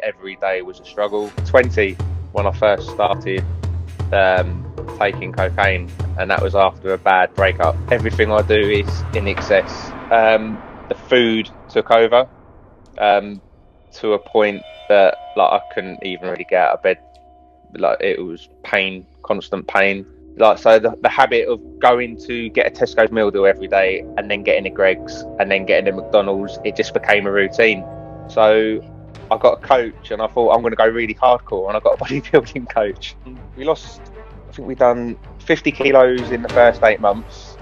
every day was a struggle. 20 when I first started taking cocaine, and that was after a bad breakup. Everything I do is in excess. The food took over to a point that I couldn't even really get out of bed. It was pain, constant pain. So the habit of going to get a Tesco's meal deal every day and then getting a Greggs and then getting a McDonald's, it just became a routine. So I got a coach and I thought I'm going to go really hardcore, and I got a bodybuilding coach. We lost, I think we done 50 kilos in the first 8 months.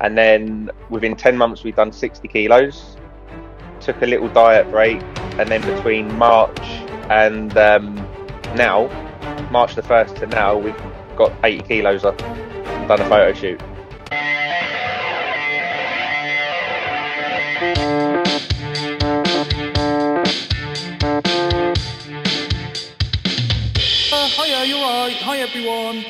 And then within 10 months, we've done 60 kilos. Took a little diet break. And then between March and now, March the 1st to now, we've got 80 kilos up. Done a photo shoot. Hiya, you're right. Hi, everyone.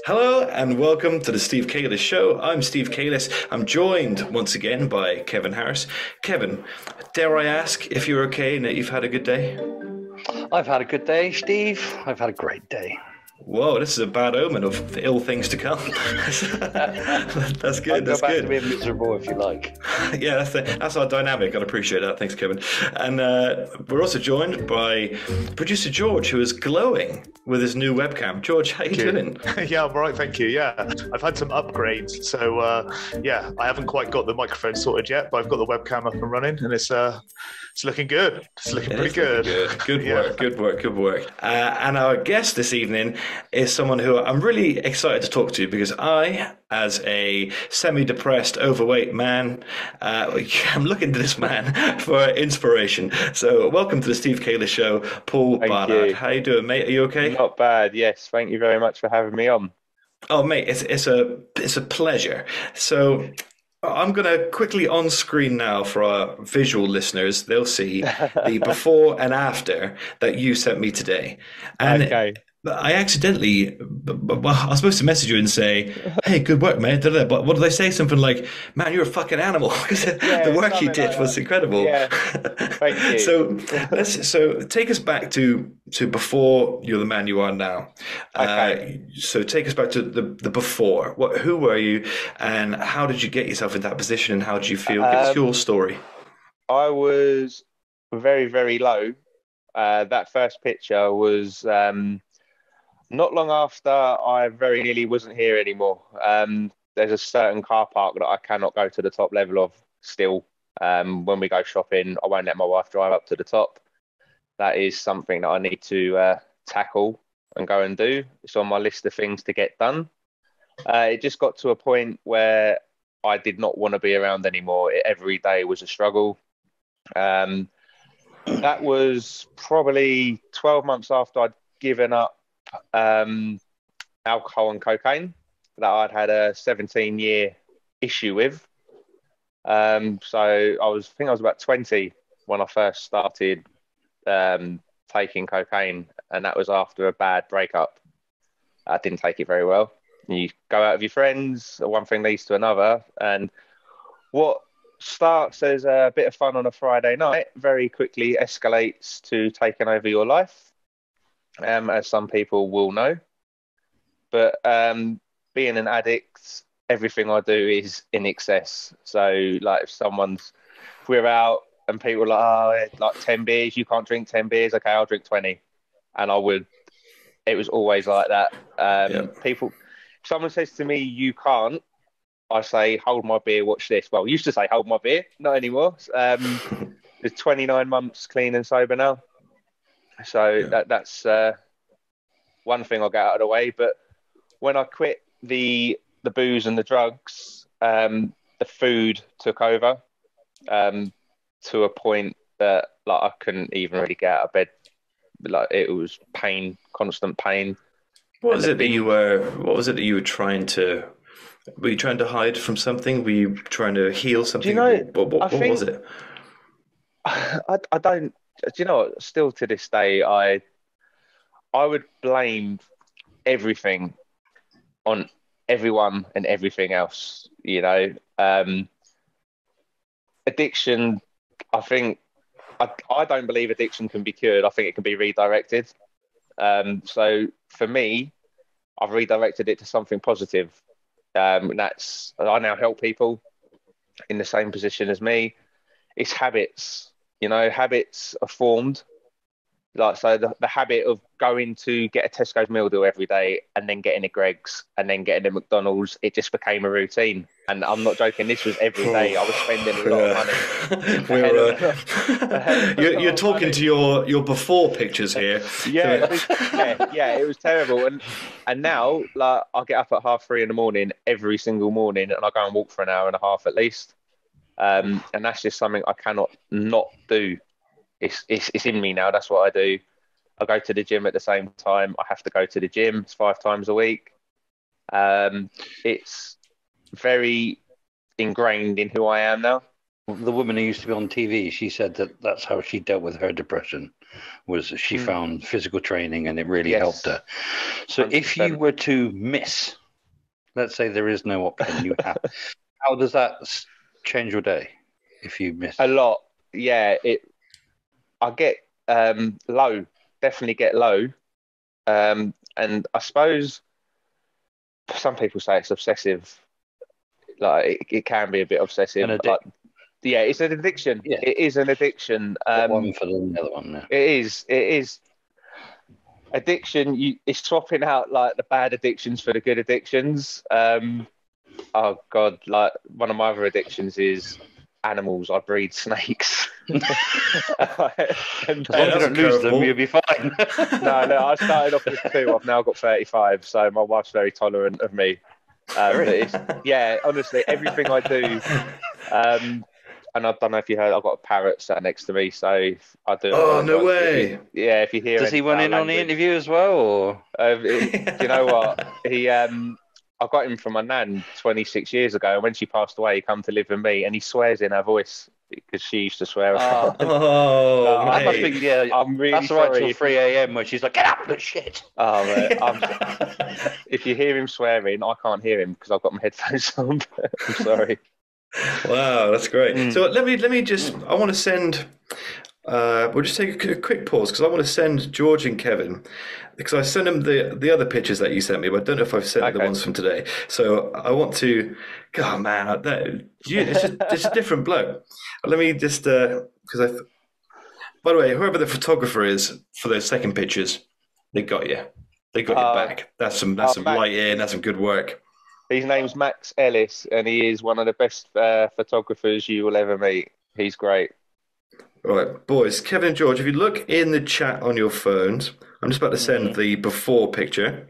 Hello and welcome to the Steve Kalis Show. I'm Steve Kalis. I'm joined once again by Kevin Harris. Kevin, dare I ask if you're okay and that you've had a good day? I've had a good day, Steve. I've had a great day. Whoa, this is a bad omen of ill things to come. That's good. That's go back good. to being miserable if you like. Yeah, that's our dynamic. I'd appreciate that. Thanks, Kevin. And we're also joined by producer George, who is glowing with his new webcam. George, how you doing? Yeah, I'm all right, thank you. Yeah, I've had some upgrades, so yeah, I haven't quite got the microphone sorted yet, but I've got the webcam up and running, and it's looking good. It's looking pretty good. Good work, good work, good work. And our guest this evening is someone who I'm really excited to talk to, because I, as a semi-depressed, overweight man, I'm looking to this man for inspiration. So welcome to the Steve Kalis Show, Paul Barnard. How you doing, mate? Are you okay? Not bad, yes. Thank you very much for having me on. Oh, mate, it's a pleasure. So I'm going to quickly on screen now for our visual listeners. They'll see the before and after that you sent me today. And okay. I accidentally, well, I was supposed to message you and say, hey, good work, mate. But what did I say? Something like, man, you're a fucking animal. Because the work you did was incredible. Yeah, thank you. So take us back to before you're the man you are now. Okay. So take us back to the before. Who were you, and how did you get yourself in that position, and how did you feel? Give us your story. I was very, very low. That first picture was not long after I very nearly wasn't here anymore. There's a certain car park that I cannot go to the top level of still. When we go shopping, I won't let my wife drive up to the top. That is something that I need to tackle and go and do. It's on my list of things to get done. It just got to a point where I did not want to be around anymore. Every day was a struggle. That was probably 12 months after I'd given up alcohol and cocaine that I'd had a 17-year issue with. So I think I was about 20 when I first started taking cocaine, and that was after a bad breakup. I didn't take it very well. You go out with your friends, one thing leads to another, and what starts as a bit of fun on a Friday night very quickly escalates to taking over your life, as some people will know. But being an addict, everything I do is in excess. So if we're out and people are like, oh, like 10 beers, you can't drink 10 beers. Okay, I'll drink 20. And it was always like that. If someone says to me, you can't, I say, hold my beer, watch this. Well, I used to say, hold my beer, not anymore. It's 29 months clean and sober now. So that's one thing I'll get out of the way. But when I quit the booze and the drugs, the food took over to a point that I couldn't even really get out of bed. It was pain, constant pain. What was it that you were trying to? Were you trying to hide from something? Were you trying to heal something? What was it? I don't. Do you know what? Still to this day, I would blame everything on everyone and everything else. Addiction I think I don't believe addiction can be cured. I think it can be redirected. So for me, I've redirected it to something positive. And that's I now help people in the same position as me. It's habits. Habits are formed. Like, so the habit of going to get a Tesco's meal deal every day and then getting a Greggs and then getting a McDonald's, it just became a routine. And I'm not joking, this was every day. I was spending a lot of money. You're talking to your before pictures here. Yeah, it was terrible. And now, like, I get up at 3:30 in the morning every single morning, and I go and walk for an hour and a half at least. And that's just something I cannot not do. It's in me now. That's what I do. I go to the gym at the same time. I have to go to the gym. It's 5 times a week. It's very ingrained in who I am now. The woman who used to be on TV, she said that's how she dealt with her depression, was she found physical training and it really helped her. So 100%. If you were to miss, let's say there is no option, you have, how does that change your day if you miss? A lot. Yeah, I get low, definitely get low. And I suppose some people say it's obsessive. Like, it can be a bit obsessive. Yeah, it's an addiction. Yeah. It is an addiction. One for the other one now. It is. Addiction, it's swapping out like the bad addictions for the good addictions. Oh God, like one of my other addictions is animals. I breed snakes. And as long as you don't lose them, you'll be fine. No, I started off with 2. I've now got 35, so my wife's very tolerant of me. Yeah, honestly, everything I do. And I don't know if you heard, I've got a parrot sat next to me, so I do. Oh, no way! If you hear. Does he want in on the interview as well, or? Do you know what? I got him from my nan 26 years ago, and when she passed away, he come to live with me, and he swears in her voice because she used to swear. I must be, I'm really that's sorry. Right till 3 a.m. when she's like, "Get up, shit." Oh, if you hear him swearing, I can't hear him because I've got my headphones on. I'm sorry. Wow, that's great. So let me just. I want to send. We'll just take a quick pause because I want to send George and Kevin, because I sent them the other pictures that you sent me, but I don't know if I've sent the ones from today. So I want to. God, man, it's a different bloke. Let me just because by the way, whoever the photographer is for those second pictures, they got you. They got you back. That's some lighting. That's some good work. His name's Max Ellis, and he is one of the best photographers you will ever meet. He's great. All right, boys, Kevin and George, if you look in the chat on your phones, I'm just about to send the before picture.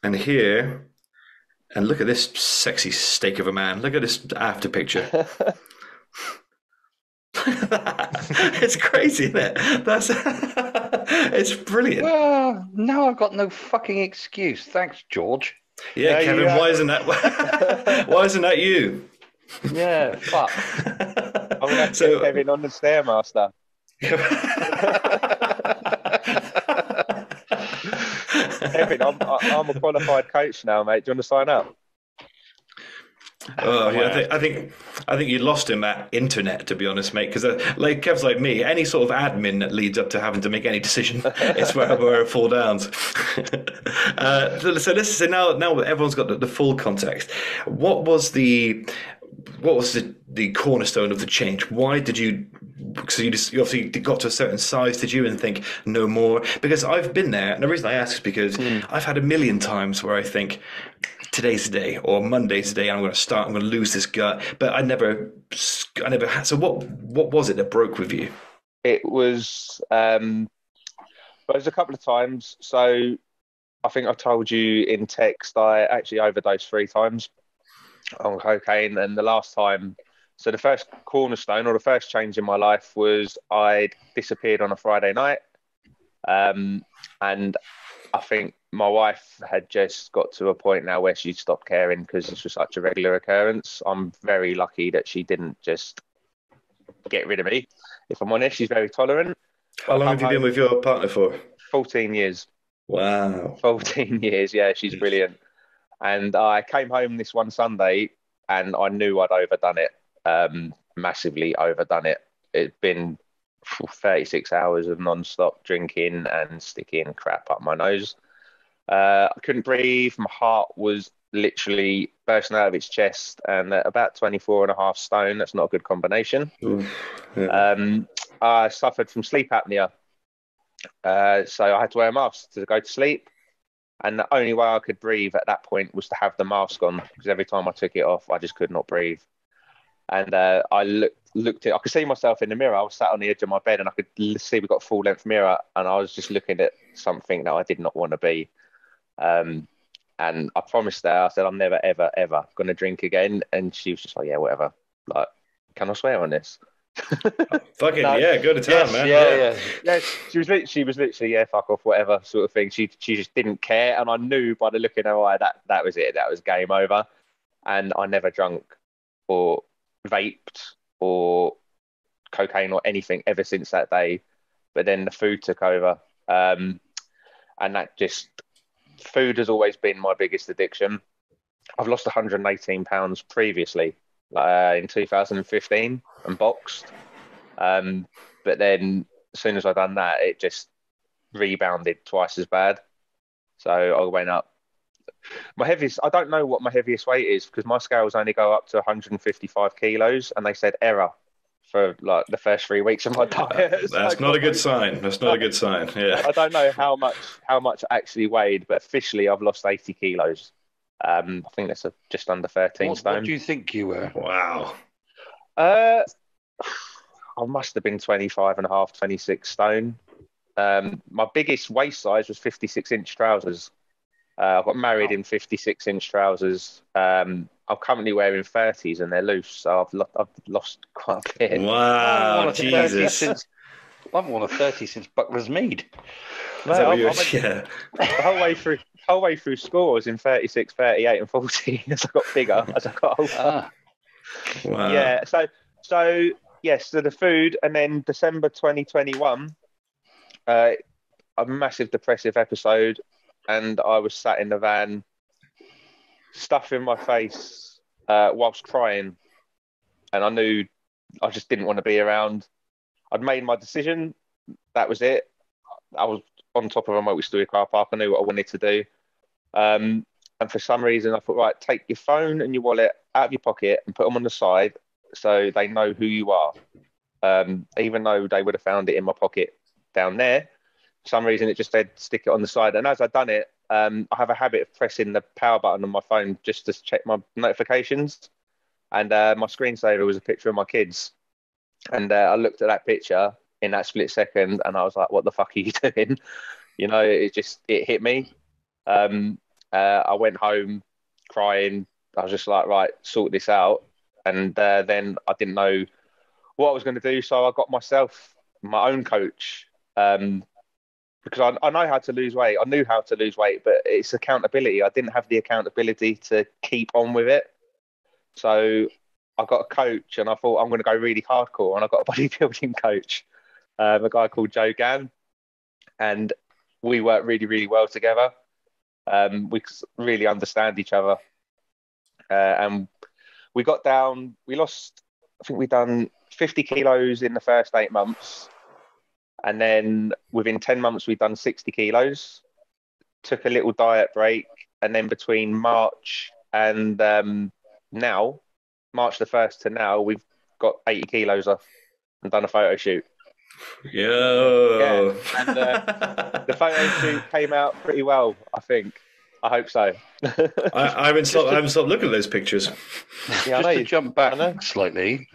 And here, and look at this sexy steak of a man. Look at this after picture. It's crazy, isn't it? It's brilliant. Well, now I've got no fucking excuse. Thanks, George. Yeah, Kevin, why isn't that you? Yeah, fuck. I'm going to have to get Kevin on the Stairmaster. Kevin, I'm a qualified coach now, mate. Do you want to sign up? Oh, yeah, I think you lost him at internet, to be honest, mate. Because like Kev's like me, any sort of admin that leads up to having to make any decision, it's where it falls down. So now everyone's got the full context. What was the cornerstone of the change? Why did you? Because you obviously got to a certain size, did you, and think no more? Because I've been there, and the reason I ask is because I've had a million times where I think today's the day or Monday's the day, and I'm going to lose this gut, but I never had. So what was it that broke with you? It was a couple of times. So I think I told you in text I actually overdosed 3 times on cocaine, and the last time. So the first cornerstone or the first change in my life was I disappeared on a Friday night. And I think my wife had just got to a point now where she'd stopped caring because this was such a regular occurrence. I'm very lucky that she didn't just get rid of me. If I'm honest, she's very tolerant. How long have you been with your partner for? 14 years. Wow. 14 years, yeah, she's brilliant. And I came home this one Sunday and I knew I'd overdone it, massively overdone it. It'd been 36 hours of non-stop drinking and sticking crap up my nose. I couldn't breathe. My heart was literally bursting out of its chest, and at about 24 and a half stone, that's not a good combination. Yeah. I suffered from sleep apnea. So I had to wear a mask to go to sleep. And the only way I could breathe at that point was to have the mask on, because every time I took it off, I just could not breathe. And I looked at, I could see myself in the mirror. I was sat on the edge of my bed, and I could see we got a full length mirror, and I was just looking at something that I did not want to be. And I promised her, I said, I'm never, ever, ever going to drink again. And she was just like, yeah, whatever. Like, can I swear on this? Fucking No. yeah, go to town, Yes, man. yeah. She was literally, yeah, fuck off, whatever sort of thing. She just didn't care, and I knew by the look in her eye that was it. That was game over. And I never drunk or vaped or cocaine or anything ever since that day. But then the food took over, and that just food has always been my biggest addiction. I've lost 118 pounds previously, in 2015, and boxed. But then as soon as I done that, it just rebounded twice as bad. So I went up. My heaviest, I don't know what my heaviest weight is, because my scales only go up to 155 kilos, and they said error for like the first 3 weeks of my diet. That's not a good sign. That's not a good sign. Yeah. I don't know how much I actually weighed, but officially I've lost 80 kilos. I think that's just under 13 stone. What do you think you were? Wow. I must have been 25 and a half, 26 stone. My biggest waist size was 56-inch trousers. I got married in 56-inch trousers. I'm currently wearing 30s, and they're loose, so I've lost quite a bit. Wow, Jesus. I haven't worn a 30 since Buckler's Mead. No, Yeah. The whole way through school, I was in 36, 38, and 40 as I got bigger, as I got older. Wow. Yeah, so yes, so the food, and then December 2021, a massive depressive episode, and I was sat in the van, stuffing my face whilst crying, and I knew I just didn't want to be around. I'd made my decision. That was it. I was on top of a multi-story car park. I knew what I wanted to do. And for some reason, I thought, right, take your phone and your wallet out of your pocket and put them on the side so they know who you are. Even though they would have found it in my pocket down there, for some reason it just said stick it on the side. And as I'd done it, I have a habit of pressing the power button on my phone just to check my notifications. And my screensaver was a picture of my kids. And I looked at that picture in that split second, and I was like, what the fuck are you doing? You know, it hit me. I went home crying. I was just like, right, sort this out. And then I didn't know what I was going to do, so I got myself my own coach, because I know how to lose weight. I knew how to lose weight, but it's accountability. I didn't have the accountability to keep on with it. So I got a coach, and I thought I'm going to go really hardcore, and I got a bodybuilding coach, a guy called Joe Gann, and we work really, really well together. We really understand each other, and we got down. We lost. I think we done 50 kilos in the first 8 months, and then within 10 months we'd done 60 kilos. Took a little diet break, and then between March and now, March the 1st to now, we've got 80 kilos off and done a photo shoot. Yo. Yeah, and the photo shoot came out pretty well, I think. I hope so. I haven't stopped looking at those pictures. Yeah, Just to jump back slightly,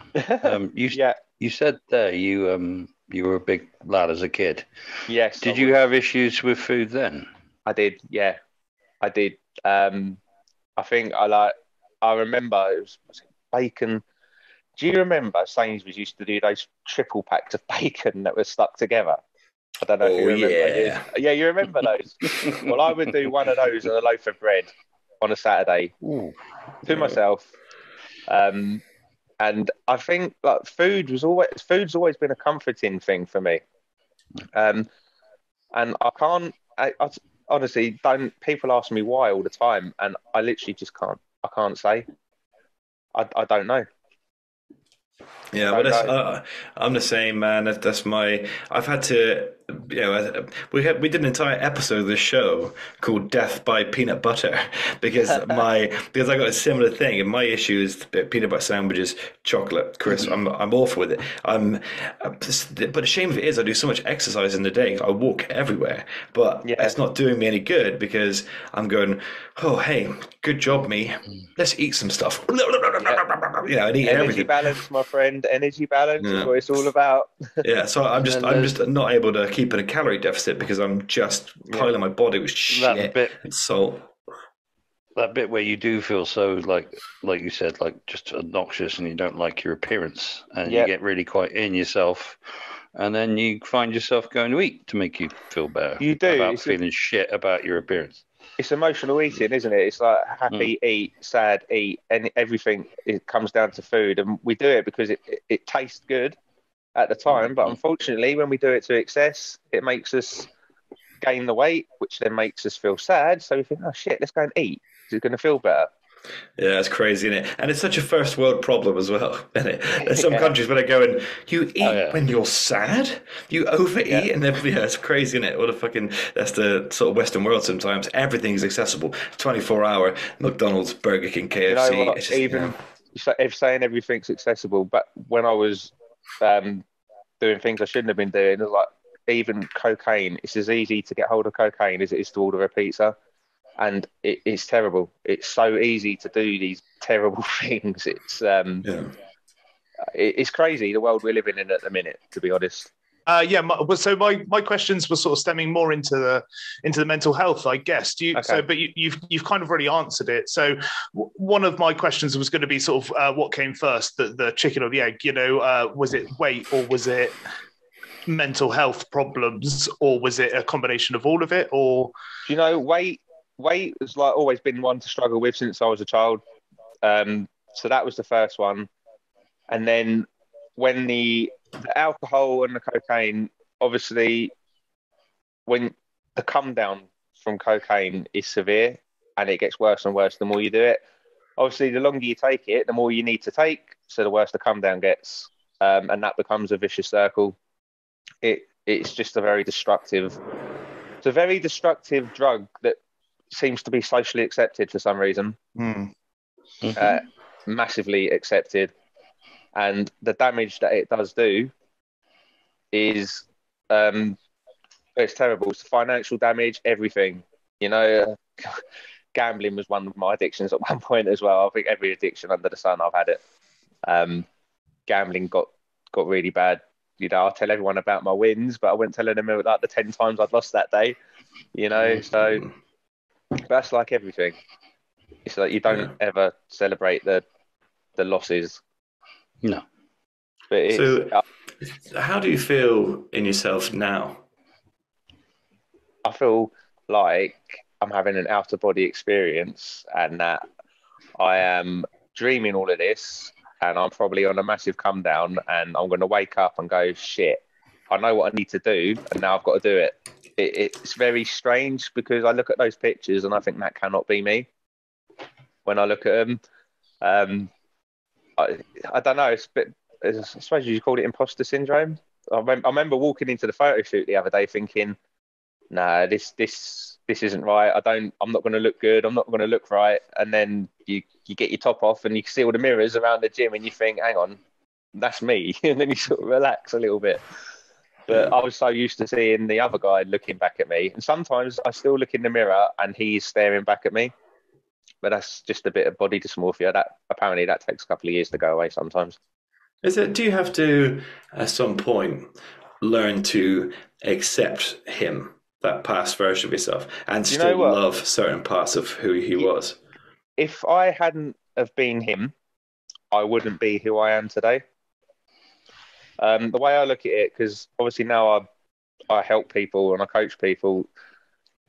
you said there you were a big lad as a kid. Yes. Did you have issues with food then? I did. Yeah, I did. I think I remember was it bacon. Do you remember Sainsbury's used to do those triple packs of bacon that were stuck together? I don't know if you remember. Yeah, you remember those? Well, I would do one of those on a loaf of bread on a Saturday to myself. And I think like food's always been a comforting thing for me. And I honestly don't. People ask me why all the time, and I literally just can't. I can't say. I don't know. Yeah, well, I'm the same, man. That's my. I've had to, we did an entire episode of the show called "Death by Peanut Butter" because I got a similar thing, and my issue is peanut butter sandwiches, chocolate, crisp. I'm awful with it. But the shame of it is, I do so much exercise in the day. I walk everywhere, but it's not doing me any good because I'm going, oh hey, good job, me. Let's eat some stuff. I eat energy everything. Balance, my friend. Energy balance is what it's all about. So I'm just not able to keep in a calorie deficit because I'm just piling my body with shit and salt. That bit where you do feel so like you said, like just obnoxious, and you don't like your appearance, and you get really quite in yourself, and then you find yourself going to eat to make you feel better. You do about feeling shit about your appearance. It's emotional eating, isn't it? It's like happy, eat, sad, eat, and everything. It comes down to food, and we do it because it tastes good at the time. But unfortunately, when we do it to excess, it makes us gain the weight, which then makes us feel sad. So we think, oh shit, let's go and eat. It's going to feel better. Yeah, it's crazy, isn't it? And it's such a first world problem as well, isn't it? There's some countries where they go and you eat when you're sad, you overeat, and then it's crazy, isn't it? That's the sort of Western world sometimes. Everything's accessible, 24-hour, McDonald's, Burger King, KFC. You know what? Even saying everything's accessible, but when I was doing things I shouldn't have been doing, it was like even cocaine. It's as easy to get hold of cocaine as it is to order a pizza. And it's terrible. It's so easy to do these terrible things. It's crazy the world we're living in at the minute, to be honest. So my questions were sort of stemming more into the mental health, I guess. But you've kind of already answered it. So one of my questions was going to be sort of what came first, the chicken or the egg? Was it weight, or was it mental health problems, or was it a combination of all of it? Or weight has always been one to struggle with since I was a child. So that was the first one. And then when the alcohol and the cocaine, obviously, when the come down from cocaine is severe and it gets worse and worse the more you do it. Obviously, the longer you take it, the more you need to take, so the worse the come down gets. And that becomes a vicious circle. It's just a very destructive drug that seems to be socially accepted for some reason. Massively accepted, and the damage that it does do is it's terrible. It's financial damage, everything. Gambling was one of my addictions at one point as well. I think every addiction under the sun, I've had it. Gambling got really bad. I'll tell everyone about my wins, but I wouldn't tell them about the 10 times I'd lost that day. So that's like everything. It's like you don't ever celebrate the losses. No. But how do you feel in yourself now? I feel like I'm having an out-of-body experience, and that I am dreaming all of this, and I'm probably on a massive come down, and I'm going to wake up and go, shit, I know what I need to do, and now I've got to do it. It's very strange because I look at those pictures and I think that cannot be me. When I look at them, I don't know. It's a bit. I suppose you call it imposter syndrome. I remember walking into the photo shoot the other day thinking, "Nah, this isn't right. I'm not going to look good. I'm not going to look right." And then you get your top off and you see all the mirrors around the gym and you think, "Hang on, that's me." And then you sort of relax a little bit. But I was so used to seeing the other guy looking back at me. And sometimes I still look in the mirror and he's staring back at me. But that's just a bit of body dysmorphia. That apparently that takes a couple of years to go away sometimes. Do you have to, at some point, learn to accept him, that past version of yourself, and still love certain parts of who he was? If I hadn't have been him, I wouldn't be who I am today. The way I look at it, because obviously now I help people and I coach people,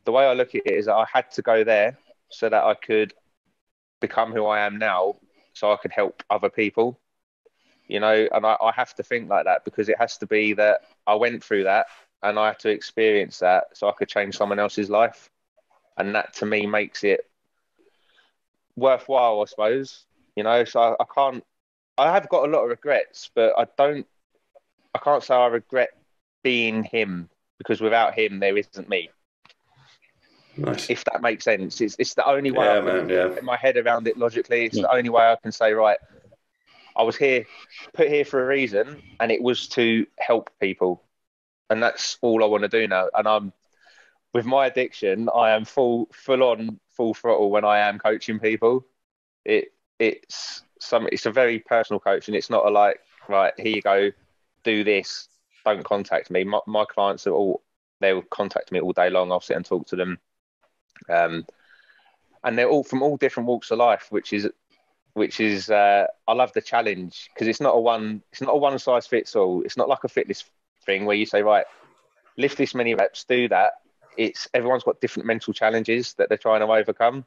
the way I look at it is that I had to go there so that I could become who I am now, so I could help other people, and I have to think like that because it has to be that I went through that and I had to experience that so I could change someone else's life. And that to me makes it worthwhile, I suppose. So I have got a lot of regrets, but I can't say I regret being him, because without him, there isn't me. Nice. If that makes sense. It's the only way I can get my head around it logically. It's the only way I can say, right, I was put here for a reason, and it was to help people. And that's all I want to do now. And with my addiction, I am full throttle when I am coaching people. It's a very personal coaching. It's not right, here you go, do this, don't contact me. My clients they'll contact me all day long. I'll sit and talk to them. And they're all from all different walks of life, which is I love the challenge, because it's not a one size fits all. It's not like a fitness thing where you say, right, lift this many reps, do that. Everyone's got different mental challenges that they're trying to overcome.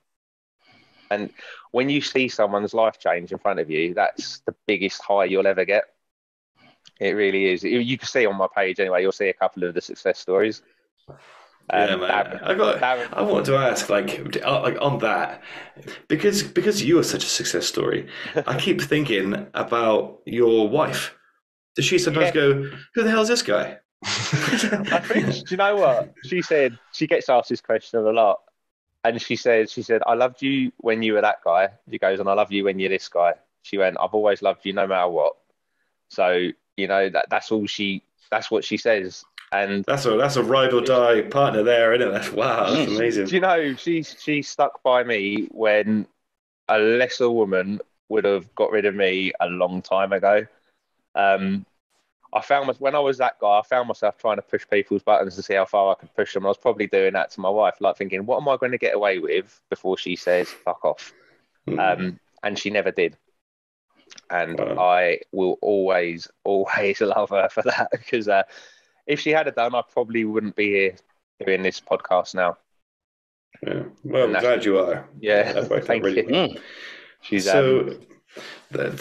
And when you see someone's life change in front of you, that's the biggest high you'll ever get. It really is. You can see on my page anyway, you'll see a couple of the success stories. Yeah, man. I want to ask, like on that, because you are such a success story. I keep thinking about your wife. Does she sometimes go, "Who the hell is this guy?" I think, do you know what she said? She gets asked this question a lot, and she said, "I loved you when you were that guy." She goes, "And I love you when you're this guy." She went, "I've always loved you no matter what." So that's what she says. And that's a ride or die partner there, isn't it? Wow, that's amazing. Do you know, she stuck by me when a lesser woman would have got rid of me a long time ago. When I was that guy, I found myself trying to push people's buttons to see how far I could push them. I was probably doing that to my wife, like thinking, what am I going to get away with before she says fuck off? And she never did. And I will always love her for that, because if she had done, I probably wouldn't be here doing this podcast now. Yeah. Well, I'm glad you are. Yeah, thank you. She's that's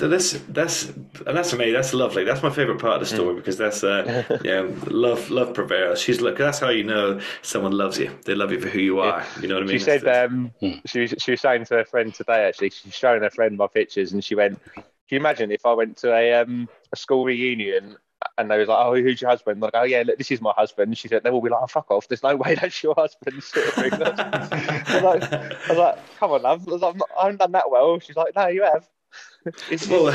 amazing. That's lovely. That's my favorite part of the story, because that's love prevails. That's how you know someone loves you. They love you for who you are. You know what I mean? She said she was saying to her friend today, actually, she's showing her friend my pictures, and she went, "Can you imagine if I went to a school reunion and they was like, oh, who's your husband?" I'm like, "Oh yeah, look, this is my husband." She said, "They will be like, oh, fuck off. There's no way that's your husband." Sort of thing. I was like, "Come on, love. I haven't done that well." She's like, "No, you have." It's strange.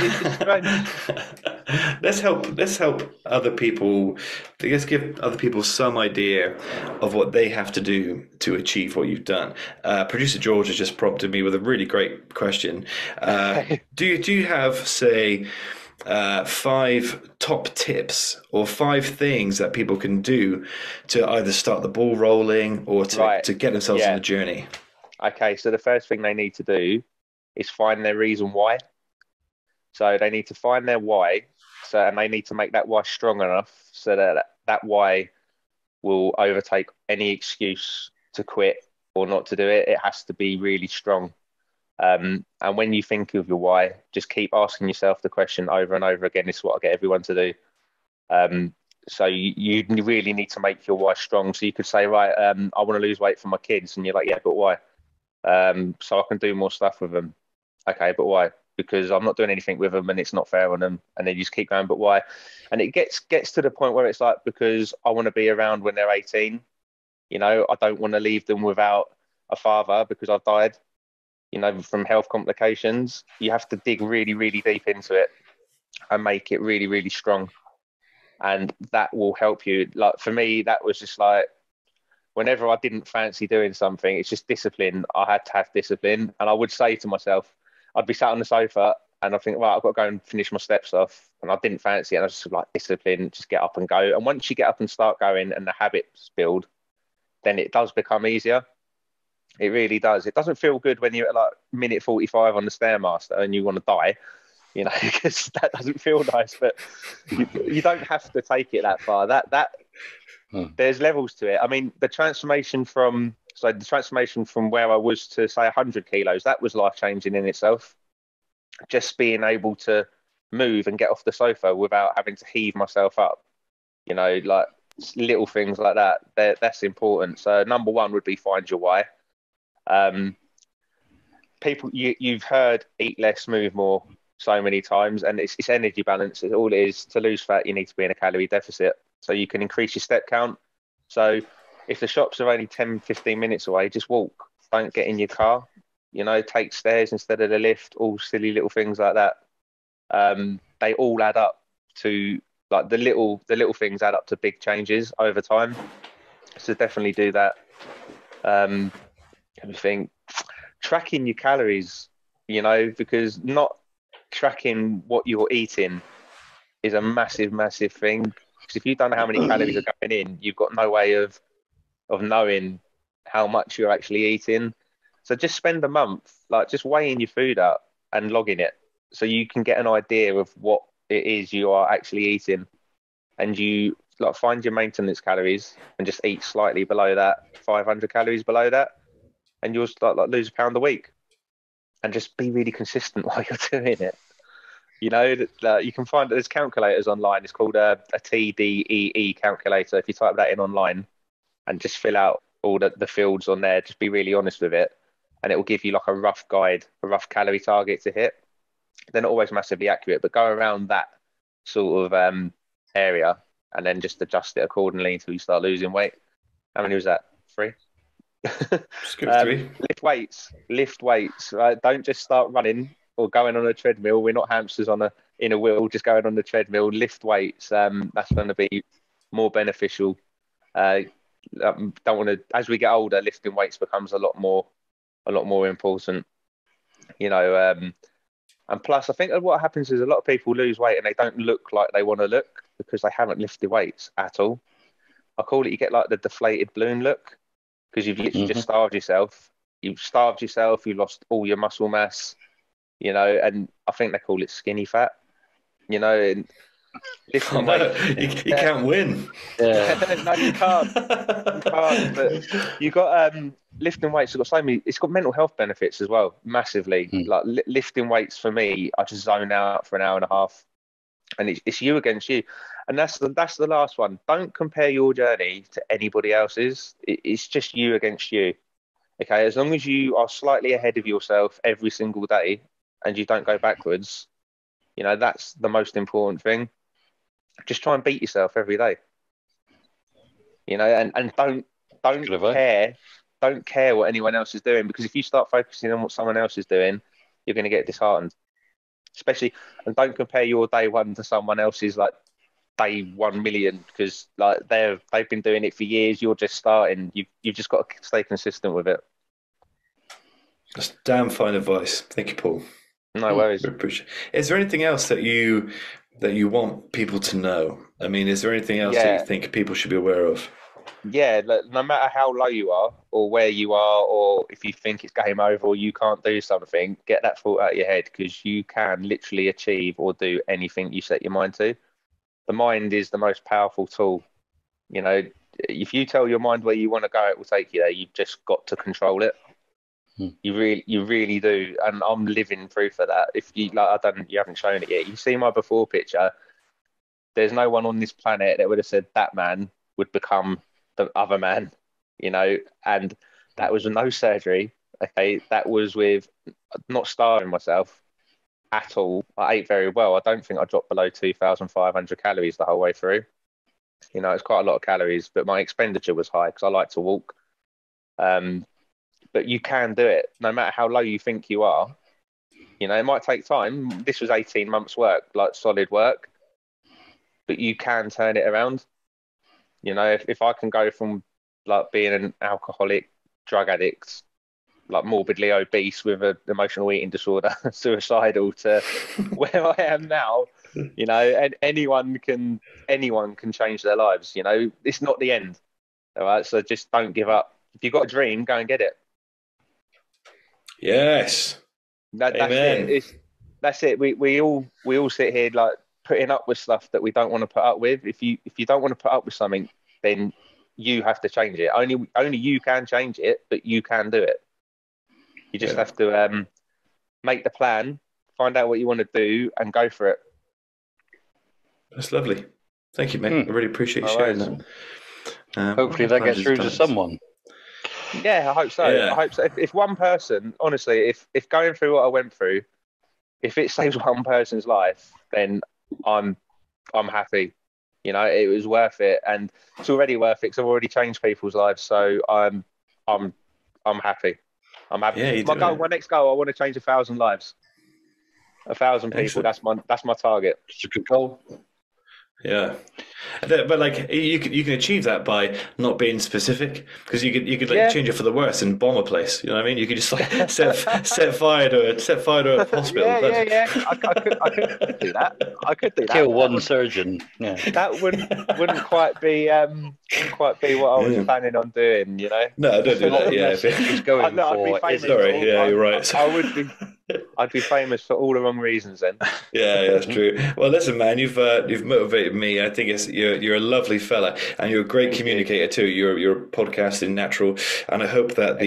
Let's help other people. Let's give other people some idea of what they have to do to achieve what you've done. Producer George has just prompted me with a really great question. Do you have, say, 5 top tips or 5 things that people can do to either start the ball rolling or to get themselves on the journey? Okay, so the first thing they need to do is find their reason why. So they need to find their why, and they need to make that why strong enough so that why will overtake any excuse to quit or not to do it. It has to be really strong. And when you think of your why, just keep asking yourself the question over and over again. This is what I get everyone to do. So you really need to make your why strong. So you could say, right, I want to lose weight for my kids. And you're like, yeah, but why? So I can do more stuff with them. Okay, but why? Because I'm not doing anything with them and it's not fair on them. And then you just keep going, but why? And it gets to the point where it's like, because I want to be around when they're 18. I don't want to leave them without a father because I've died, from health complications. You have to dig really, really deep into it and make it really, really strong. And that will help you. Like for me, that was just like, whenever I didn't fancy doing something, it's just discipline. I had to have discipline. And I would say to myself, I'd be sat on the sofa and I think, well, I've got to go and finish my steps off. And I didn't fancy it. And I was just like, discipline, just get up and go. And once you get up and start going and the habits build, then it does become easier. It really does. It doesn't feel good when you're at like minute 45 on the Stairmaster and you want to die, because that doesn't feel nice. But you don't have to take it that far. There's levels to it. I mean, the transformation from where I was to say 100 kilos, that was life changing in itself. Just being able to move and get off the sofa without having to heave myself up, like little things like that. That's important. So number 1 would be find your why. people, you've heard eat less, move more so many times, and it's energy balance. It's all it is. To lose fat, you need to be in a calorie deficit, so you can increase your step count. So if the shops are only 10, 15 minutes away, just walk. Don't get in your car. Take stairs instead of the lift. All silly little things like that. They all add up to, like, the little things add up to big changes over time. So definitely do that. Everything, tracking your calories, because not tracking what you're eating is a massive, massive thing. Because if you don't know how many calories are going in, you've got no way of knowing how much you're actually eating. So just spend a month, like, just weighing your food up and logging it, so you can get an idea of what it is you are actually eating, and you, like, find your maintenance calories and just eat slightly below that, 500 calories below that, and you'll start, like, lose a pound a week, and just be really consistent while you're doing it. You can find there's calculators online. It's called a TDEE calculator. If you type that in online and just fill out all the fields on there, just be really honest with it, and it will give you like a rough guide, a rough calorie target to hit. They're not always massively accurate, but go around that sort of area and then just adjust it accordingly until you start losing weight. How many was that? 3? Just give it 3. Lift weights. Right? Don't just start running or going on a treadmill. We're not hamsters in a wheel, just going on the treadmill. Lift weights. That's going to be more beneficial. Don't want to. As we get older, lifting weights becomes a lot more important. And plus, I think what happens is a lot of people lose weight and they don't look like they want to look because they haven't lifted weights at all. I call it, you get like the deflated balloon look, because you've literally just starved yourself. You've starved yourself. You lost all your muscle mass, and I think they call it skinny fat, and lifting weight. You can't win. Yeah. No, you can't. But you got lifting weights. It's got mental health benefits as well, massively. Like lifting weights for me, I just zone out for an hour and a half, and it's you against you. And that's the last one. Don't compare your journey to anybody else's. It's just you against you. Okay, as long as you are slightly ahead of yourself every single day and you don't go backwards, that's the most important thing. Just try and beat yourself every day. And don't care what anyone else is doing, because if you start focusing on what someone else is doing, you're going to get disheartened. And don't compare your day one to someone else's like day 1 million, because like they've been doing it for years. You're just starting. You've just got to stay consistent with it. That's damn fine advice. Thank you, Paul. No worries. Is there anything else that you want people to know? I mean, is there anything else that you think people should be aware of? Yeah, no matter how low you are or where you are, or if you think it's game over or you can't do something, get that thought out of your head, because you can literally achieve or do anything you set your mind to. The mind is the most powerful tool. If you tell your mind where you want to go, it will take you there. You've just got to control it. You really do, and I'm living proof of that. If you you haven't shown it yet. You see my before picture. There's no one on this planet that would have said that man would become the other man, and that was with no surgery. Okay, that was with not starving myself at all. I ate very well. I don't think I dropped below 2,500 calories the whole way through. It's quite a lot of calories, but my expenditure was high because I like to walk. But you can do it, no matter how low you think you are. It might take time. This was 18 months work, like solid work, but you can turn it around. If I can go from like being an alcoholic, drug addict, like morbidly obese with an emotional eating disorder, suicidal, to where I am now, and anyone can change their lives. It's not the end. All right, so just don't give up. If you've got a dream, go and get it. Yes. That's it. That's it. We all sit here like putting up with stuff that we don't want to put up with. If you don't want to put up with something, then you have to change it. Only you can change it, but you can do it. You just have to make the plan, find out what you want to do, and go for it. That's lovely. Thank you, mate. I really appreciate you sharing that. Hopefully that gets through to someone. Yeah, I hope so. Yeah. I hope so. If one person, honestly, if going through what I went through, if it saves one person's life, then I'm happy. You know, it was worth it, and it's already worth it because I've already changed people's lives. So I'm happy. I'm happy. Yeah, My next goal, I want to change 1,000 lives. 1,000 people. Excellent. That's my target. It's a good goal. Yeah, but like you can achieve that by not being specific, because you could like change it for the worse and bomb a place. You know what I mean? You could just like set fire to a hospital. Yeah. I could do that. I could do that. Kill one surgeon. Yeah. That wouldn't quite be what I was planning on doing. You know? No, don't do that. Yeah, He's going for. Sorry. Yeah, you're right. I would be. I'd be famous for all the wrong reasons then. Yeah, that's true. Well, listen, man, you've motivated me. I think you're a lovely fella, and you're a great communicator too. You're podcasting natural, and I hope that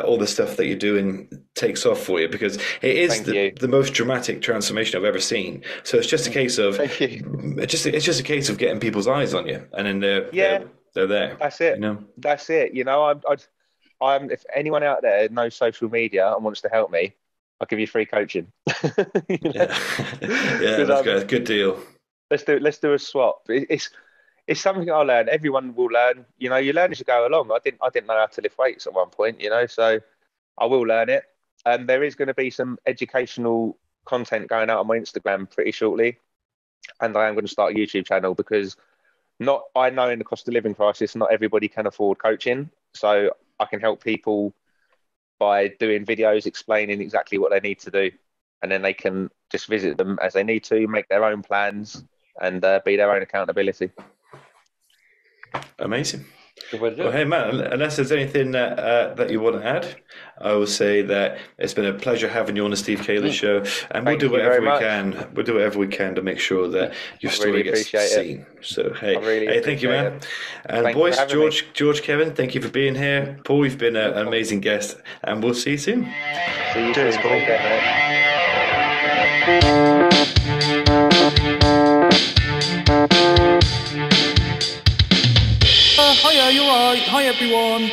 all the stuff that you're doing takes off for you, because it is the most dramatic transformation I've ever seen. So it's just a case of it's just a case of getting people's eyes on you, and then they're there. That's it. You know? That's it. You know, I'm if anyone out there knows social media and wants to help me, I'll give you free coaching. Yeah, that's good deal. Let's do a swap. It's something I learned. Everyone will learn. You know, you learn as you go along. I didn't know how to lift weights at one point. You know, so I will learn it. And there is going to be some educational content going out on my Instagram pretty shortly, and I am going to start a YouTube channel because I know in the cost of living crisis, not everybody can afford coaching, so I can help people by doing videos explaining exactly what they need to do, and then they can just visit them as they need to, make their own plans, and be their own accountability. Amazing. Well, hey, man, unless there's anything that you want to add, I will say that it's been a pleasure having you on the Steve Kayla show, and we'll do whatever we can. We'll do whatever we can to make sure that your story gets seen. So, hey, thank you, man. And boys, George, Kevin, thank you for being here. Paul, you've been an amazing guest, and we'll see you soon. See you soon, Paul. Hiya, you're right. Hi, everyone.